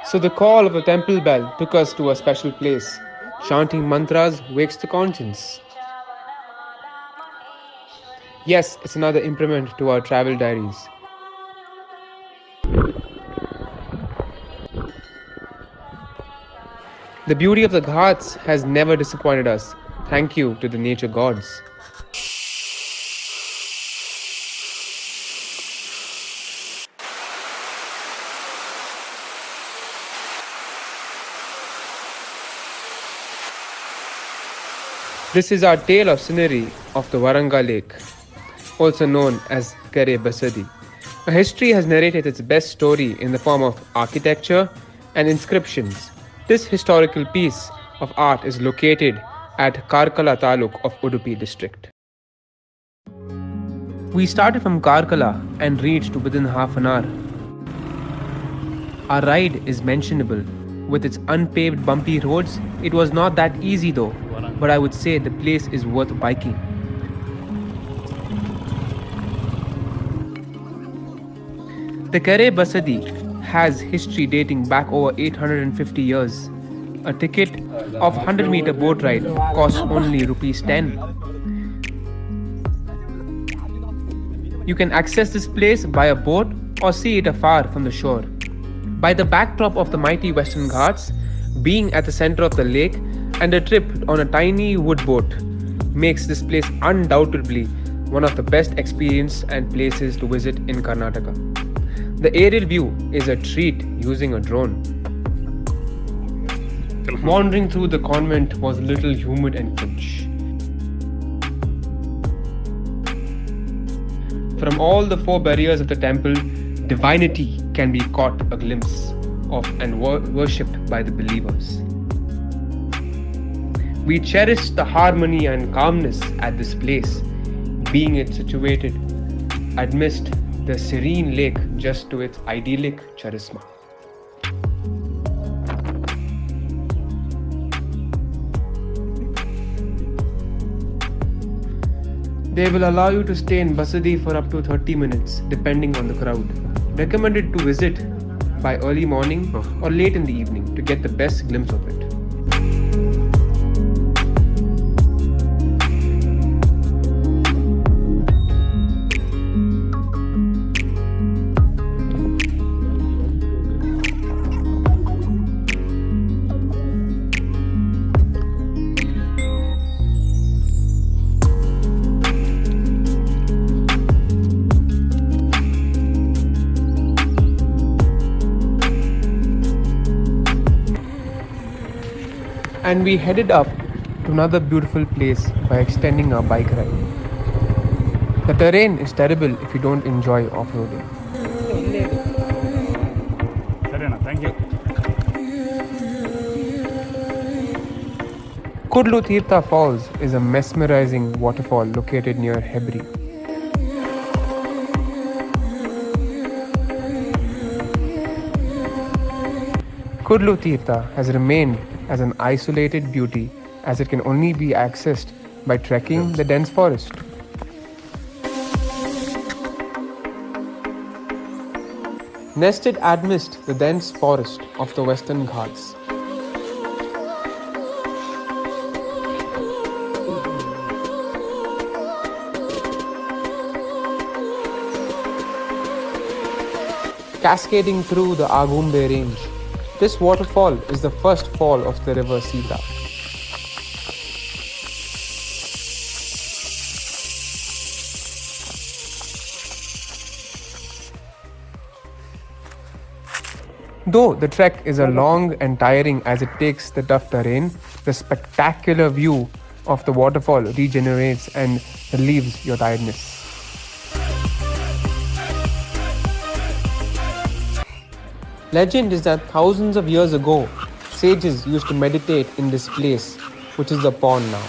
So the call of the temple bell took us to a special place. Chanting mantras wakes the conscience. Yes, it's another improvement to our travel diaries. The beauty of the Ghats has never disappointed us. Thank you to the nature gods. This is our tale of scenery of the Waranga Lake, also known as Kare Basadi. A history has narrated its best story in the form of architecture and inscriptions. This historical piece of art is located at Karkala Taluk of Udupi district. We started from Karkala and reached within half an hour. Our ride is mentionable. With its unpaved bumpy roads, it was not that easy though, but I would say the place is worth biking. The Kare Basadi has history dating back over 850 years. A ticket of 100-meter boat ride costs only rupees 10. You can access this place by a boat or see it afar from the shore. By the backdrop of the mighty Western Ghats, being at the center of the lake, and a trip on a tiny wood boat makes this place undoubtedly one of the best experiences and places to visit in Karnataka. The aerial view is a treat using a drone. Wandering through the convent was a little humid and cringe. From all the 4 barriers of the temple, divinity can be caught a glimpse of and worshipped by the believers. We cherish the harmony and calmness at this place, being it situated amidst the serene lake just to its idyllic charisma. They will allow you to stay in Basadi for up to 30 minutes depending on the crowd. Recommended to visit by early morning or late in the evening to get the best glimpse of it. And we headed up to another beautiful place by extending our bike ride. The terrain is terrible if you don't enjoy off-roading. Thank you. Kudlu Tirtha Falls is a mesmerizing waterfall located near Hebri. Kudlu Tirtha has remained as an isolated beauty as it can only be accessed by trekking the dense forest. Nested amidst the dense forest of the Western Ghats. Cascading through the Agumbe range. This waterfall is the first fall of the river Sita. Though the trek is a long and tiring as it takes the tough terrain, the spectacular view of the waterfall regenerates and relieves your tiredness. Legend is that thousands of years ago, sages used to meditate in this place, which is a pond now.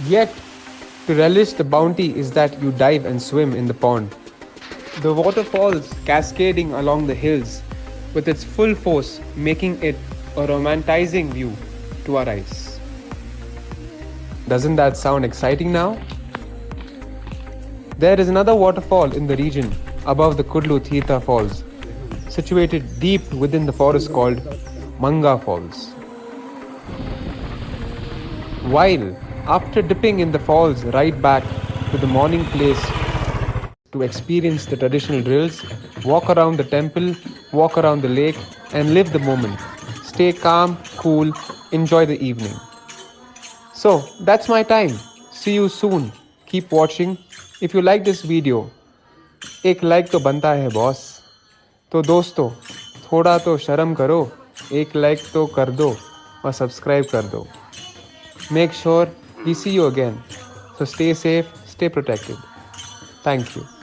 Yet, to relish the bounty is that you dive and swim in the pond. The waterfalls cascading along the hills with its full force, making it a romanticizing view to our eyes. Doesn't that sound exciting now? There is another waterfall in the region above the Kudlu Tirtha Falls, situated deep within the forest called Manga Falls. While after dipping in the falls right back to the morning place to experience the traditional drills, walk around the temple, walk around the lake and live the moment. Stay calm, cool, enjoy the evening. So that's my time. See you soon. Keep watching. If you like this video, एक like तो बनता है boss. तो दोस्तों, थोड़ा तो शर्म करो, एक लाइक तो कर दो और सब्सक्राइब कर दो. Make sure we see you again. So stay safe, stay protected. Thank you.